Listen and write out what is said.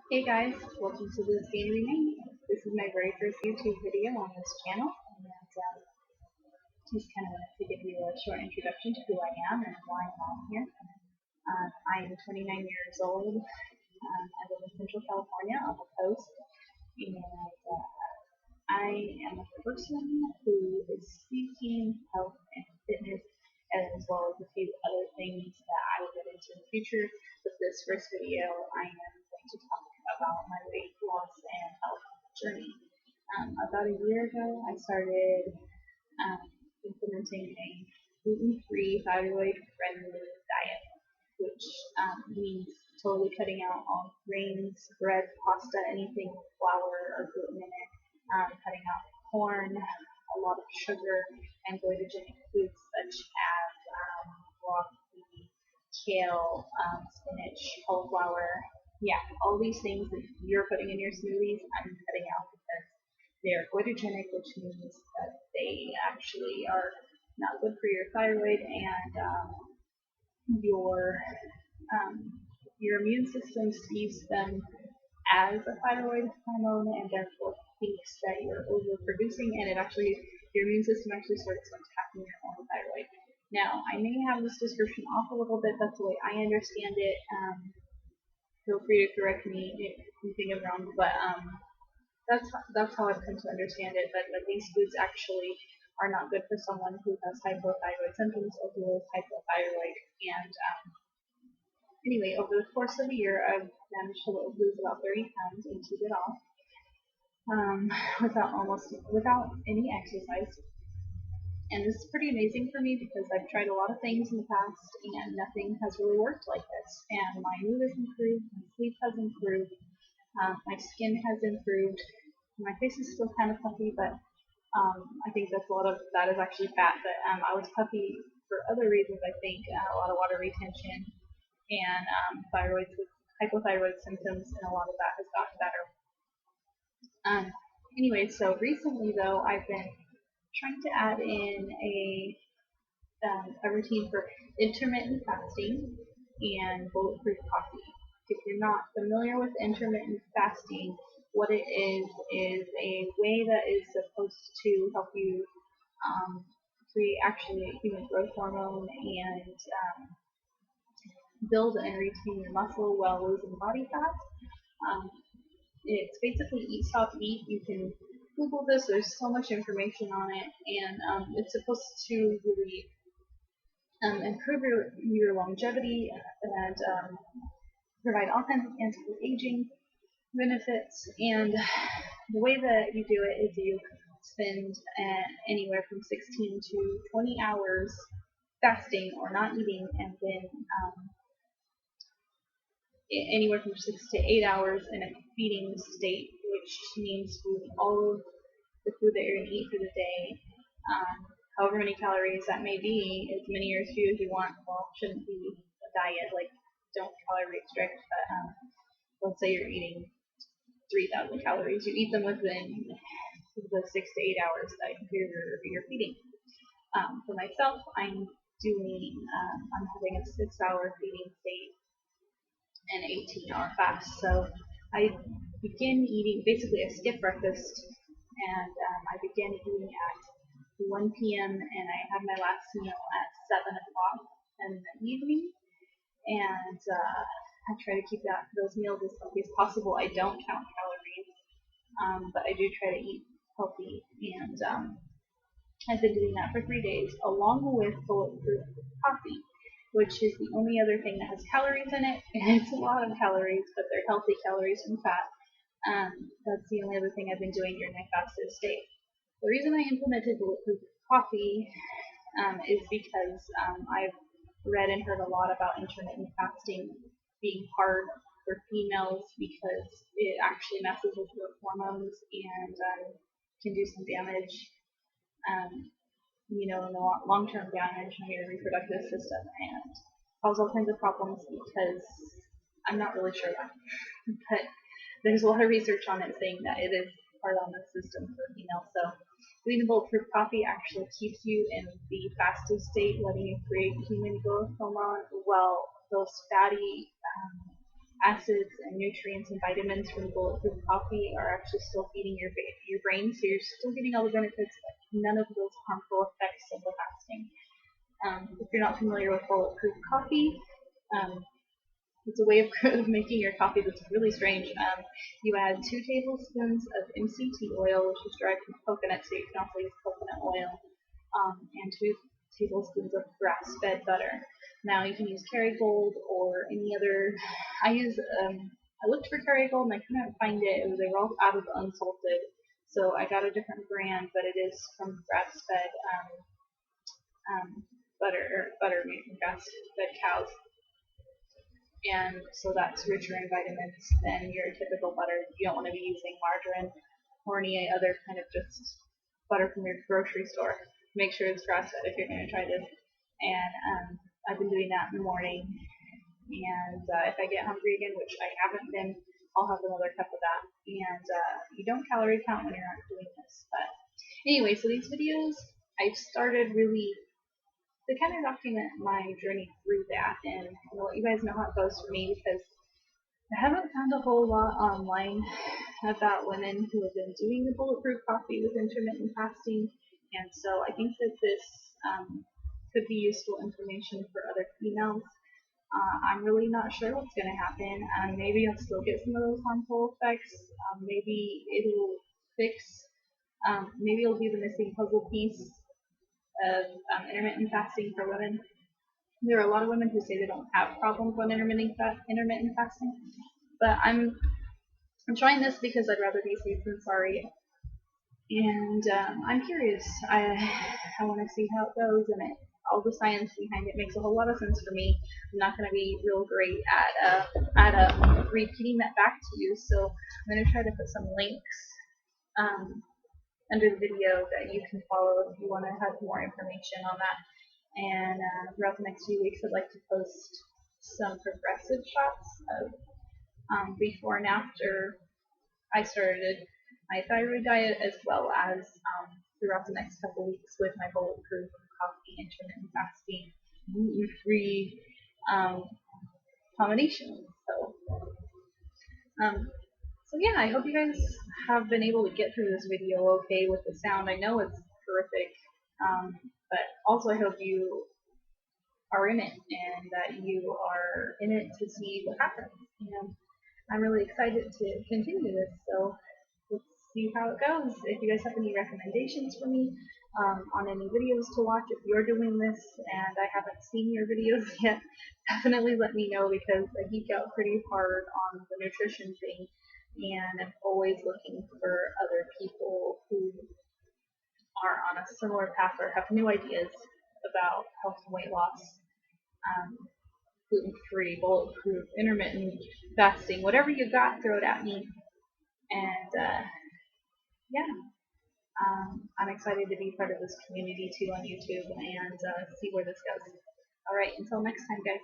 Hey guys, welcome to LoseGainRemain. This is my very first YouTube video on this channel, and just kind of wanted to give you a short introduction to who I am and why I'm on here. I am 29 years old. I live in Central California on the coast, and I am a person who is seeking health and fitness, as well as a few other things that I will get into in the future. With this first video, I am going to talk about my weight loss and health journey. About a year ago, I started implementing a gluten-free, thyroid friendly diet, which means totally cutting out all grains, bread, pasta, anything with flour or gluten in it, cutting out corn, a lot of sugar, and glutatonic foods such as broccoli, kale, spinach, cauliflower. Yeah, all these things that you're putting in your smoothies, I'm cutting out because they're glutatonic, which means that they actually are not good for your thyroid and your um, your immune system sees them as a thyroid hormone and therefore thinks that you're overproducing, and it actually your immune system actually starts attacking your own thyroid. Now, I may have this description off a little bit. That's the way I understand it. Feel free to correct me if you think I'm wrong, but that's how I've come to understand it. That these foods actually are not good for someone who has hypothyroid symptoms or who is hypothyroid. And anyway, over the course of a year, I've managed to lose about 30 pounds and keep it off without any exercise. And this is pretty amazing for me because I've tried a lot of things in the past and nothing has really worked like this. And my mood has improved, my sleep has improved, my skin has improved. My face is still kind of puffy, but I think that's a lot of that is actually fat. But I was puffy for other reasons. I think a lot of water retention and thyroid hypothyroid symptoms, and a lot of that has gotten better. Anyway, so recently though, I've been trying to add in a routine for intermittent fasting and bulletproof coffee. If you're not familiar with intermittent fasting, what it is a way that is supposed to help you create actually human growth hormone and build and retain your muscle while losing body fat. Um, it's basically eat, stop, eat. You can Google this. There's so much information on it, and it's supposed to really improve your longevity and provide all kinds of anti-aging benefits. And the way that you do it is you spend anywhere from 16 to 20 hours fasting or not eating, and then anywhere from 6 to 8 hours in a feeding state, which means food all of the food that you're going to eat for the day, however many calories that may be, as many or as few as you want. Well, shouldn't be a diet, like don't calorie restrict, but let's say you're eating 3,000 calories, you eat them within the 6 to 8 hours that you're feeding. For myself, I'm having a 6-hour feeding state and 18-hour fast. So I begin eating, basically I skip breakfast, and I begin eating at 1 p.m. and I have my last meal at 7 o'clock in the evening. And I try to keep those meals as healthy as possible. I don't count calories, but I do try to eat healthy. And I've been doing that for 3 days, along with Bulletproof coffee, which is the only other thing that has calories in it. And it's a lot of calories, but they're healthy calories from fat. That's the only other thing I've been doing during my fasted state. The reason I implemented Bulletproof coffee is because I've read and heard a lot about intermittent fasting being hard for females because it actually messes with your hormones and can do some damage, in the long-term damage on your reproductive system and cause all kinds of problems because I'm not really sure why. But there's a lot of research on it saying that it is hard on the system for females. So doing the bulletproof coffee actually keeps you in the fasted state, letting you create human growth hormone while those fatty acids and nutrients and vitamins from Bulletproof coffee are actually still feeding your brain, so you're still getting all the benefits, but none of those harmful effects of the fasting. If you're not familiar with Bulletproof coffee, um, it's a way of making your coffee that's really strange. You add 2 tablespoons of MCT oil, which is derived from coconut, so you can also use coconut oil, and 2 tablespoons of grass-fed butter. Now you can use Kerrygold or any other. I looked for Kerrygold and I couldn't find it. They were all out of unsalted, so I got a different brand, but it is from grass-fed butter made from grass-fed cows. And so that's richer in vitamins than your typical butter. You don't want to be using margarine or any other kind of just butter from your grocery store. Make sure it's grass-fed if you're going to try this. And I've been doing that in the morning. And if I get hungry again, which I haven't been, I'll have another cup of that. And you don't calorie count when you're not doing this. But anyway, so these videos, I've started really to kind of document my journey through that and let you guys know how it goes for me, because I haven't found a whole lot online about women who have been doing the Bulletproof coffee with intermittent fasting, and so I think that this could be useful information for other females. I'm really not sure what's going to happen. Maybe I'll still get some of those harmful effects. Maybe it'll fix, maybe it'll be the missing puzzle piece of intermittent fasting for women. There are a lot of women who say they don't have problems with intermittent fasting, but I'm trying this because I'd rather be safe than sorry, and I'm curious. I want to see how it goes, and all the science behind it makes a whole lot of sense for me. I'm not going to be real great at repeating that back to you, so I'm going to try to put some links under the video that you can follow if you want to have more information on that. And throughout the next few weeks, I'd like to post some progressive shots of before and after I started my thyroid diet, as well as throughout the next couple weeks with my Bulletproof coffee, intermittent fasting, gluten-free combination. So yeah, I hope you guys have been able to get through this video okay with the sound. I know it's horrific, but also I hope you are in it and that you are in it to see what happens. And I'm really excited to continue this, so let's see how it goes. If you guys have any recommendations for me on any videos to watch, if you're doing this and I haven't seen your videos yet, definitely let me know, because I geek out pretty hard on the nutrition thing, and I'm always looking for other people who are on a similar path or have new ideas about health and weight loss, gluten-free, bulletproof, intermittent fasting, whatever you got, throw it at me. And yeah, I'm excited to be part of this community too on YouTube and see where this goes. All right, until next time, guys.